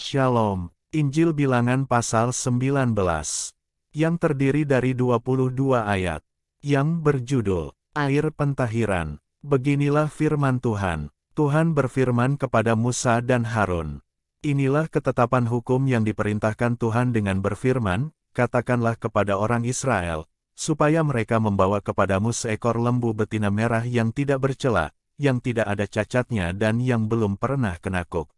Shalom, Injil Bilangan pasal 19, yang terdiri dari 22 ayat, yang berjudul, Air Pentahiran. Beginilah firman Tuhan. Tuhan berfirman kepada Musa dan Harun. Inilah ketetapan hukum yang diperintahkan Tuhan dengan berfirman, katakanlah kepada orang Israel, supaya mereka membawa kepadamu seekor lembu betina merah yang tidak bercela, yang tidak ada cacatnya dan yang belum pernah kenakuk.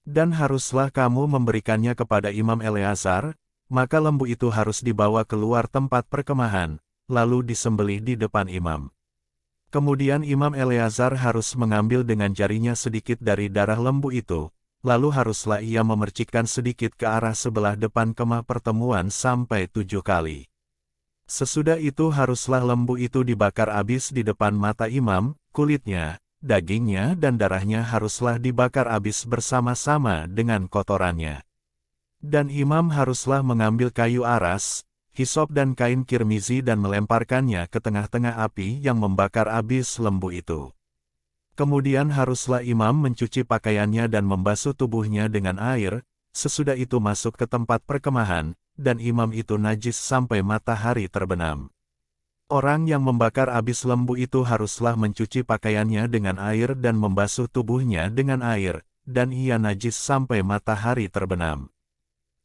Dan haruslah kamu memberikannya kepada Imam Eleazar, maka lembu itu harus dibawa keluar tempat perkemahan, lalu disembelih di depan imam. Kemudian Imam Eleazar harus mengambil dengan jarinya sedikit dari darah lembu itu, lalu haruslah ia memercikkan sedikit ke arah sebelah depan kemah pertemuan sampai 7 kali. Sesudah itu haruslah lembu itu dibakar habis di depan mata imam, kulitnya, dagingnya dan darahnya haruslah dibakar habis bersama-sama dengan kotorannya. Dan imam haruslah mengambil kayu aras, hisop dan kain kirmizi dan melemparkannya ke tengah-tengah api yang membakar habis lembu itu. Kemudian haruslah imam mencuci pakaiannya dan membasuh tubuhnya dengan air, sesudah itu masuk ke tempat perkemahan, dan imam itu najis sampai matahari terbenam. Orang yang membakar habis lembu itu haruslah mencuci pakaiannya dengan air dan membasuh tubuhnya dengan air, dan ia najis sampai matahari terbenam.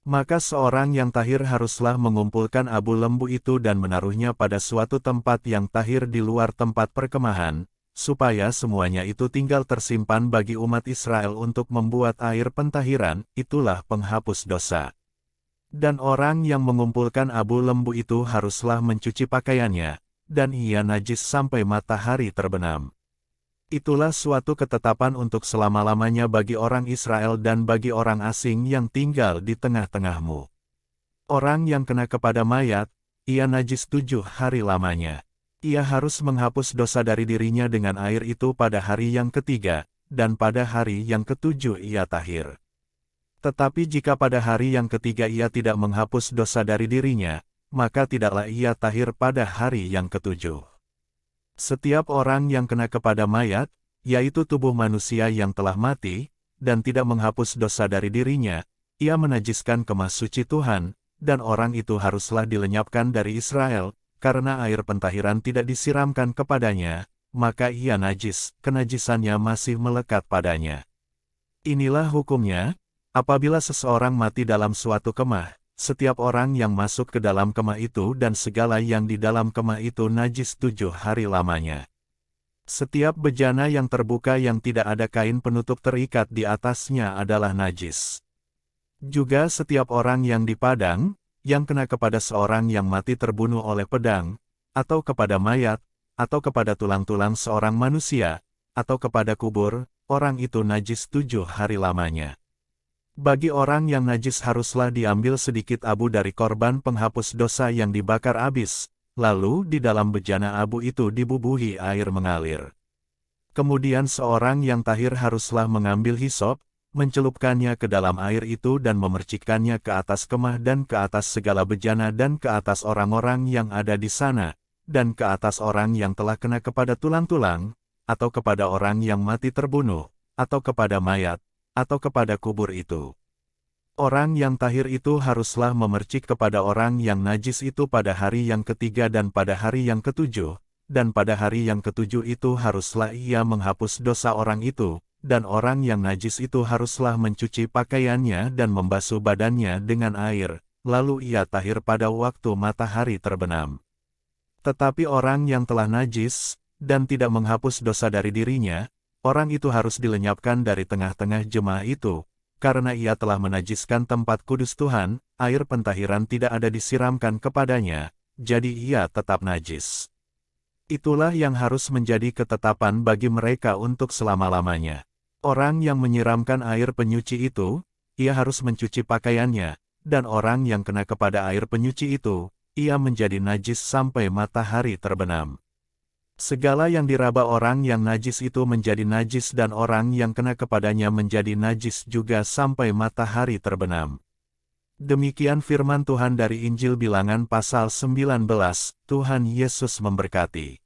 Maka seorang yang tahir haruslah mengumpulkan abu lembu itu dan menaruhnya pada suatu tempat yang tahir di luar tempat perkemahan, supaya semuanya itu tinggal tersimpan bagi umat Israel untuk membuat air pentahiran, itulah penghapus dosa. Dan orang yang mengumpulkan abu lembu itu haruslah mencuci pakaiannya, dan ia najis sampai matahari terbenam. Itulah suatu ketetapan untuk selama-lamanya bagi orang Israel dan bagi orang asing yang tinggal di tengah-tengahmu. Orang yang kena kepada mayat, ia najis 7 hari lamanya. Ia harus menghapus dosa dari dirinya dengan air itu pada hari yang ketiga, dan pada hari yang ketujuh ia tahir. Tetapi jika pada hari yang ketiga ia tidak menghapus dosa dari dirinya, maka tidaklah ia tahir pada hari yang ketujuh. Setiap orang yang kena kepada mayat, yaitu tubuh manusia yang telah mati, dan tidak menghapus dosa dari dirinya, ia menajiskan kemah suci Tuhan, dan orang itu haruslah dilenyapkan dari Israel, karena air pentahiran tidak disiramkan kepadanya, maka ia najis, kenajisannya masih melekat padanya. Inilah hukumnya. Apabila seseorang mati dalam suatu kemah, setiap orang yang masuk ke dalam kemah itu dan segala yang di dalam kemah itu najis 7 hari lamanya. Setiap bejana yang terbuka yang tidak ada kain penutup terikat di atasnya adalah najis. Juga setiap orang yang di padang, yang kena kepada seorang yang mati terbunuh oleh pedang, atau kepada mayat, atau kepada tulang-tulang seorang manusia, atau kepada kubur, orang itu najis 7 hari lamanya. Bagi orang yang najis haruslah diambil sedikit abu dari korban penghapus dosa yang dibakar habis, lalu di dalam bejana abu itu dibubuhi air mengalir. Kemudian seorang yang tahir haruslah mengambil hisop, mencelupkannya ke dalam air itu dan memercikkannya ke atas kemah dan ke atas segala bejana dan ke atas orang-orang yang ada di sana, dan ke atas orang yang telah kena kepada tulang-tulang, atau kepada orang yang mati terbunuh, atau kepada mayat, atau kepada kubur itu. Orang yang tahir itu haruslah memercik kepada orang yang najis itu pada hari yang ketiga dan pada hari yang ketujuh, dan pada hari yang ketujuh itu haruslah ia menghapus dosa orang itu, dan orang yang najis itu haruslah mencuci pakaiannya dan membasuh badannya dengan air, lalu ia tahir pada waktu matahari terbenam. Tetapi orang yang telah najis, dan tidak menghapus dosa dari dirinya, orang itu harus dilenyapkan dari tengah-tengah jemaah itu, karena ia telah menajiskan tempat kudus Tuhan, air pentahiran tidak ada disiramkan kepadanya, jadi ia tetap najis. Itulah yang harus menjadi ketetapan bagi mereka untuk selama-lamanya. Orang yang menyiramkan air penyuci itu, ia harus mencuci pakaiannya, dan orang yang kena kepada air penyuci itu, ia menjadi najis sampai matahari terbenam. Segala yang diraba orang yang najis itu menjadi najis dan orang yang kena kepadanya menjadi najis juga sampai matahari terbenam. Demikian firman Tuhan dari Injil Bilangan pasal 19, Tuhan Yesus memberkati.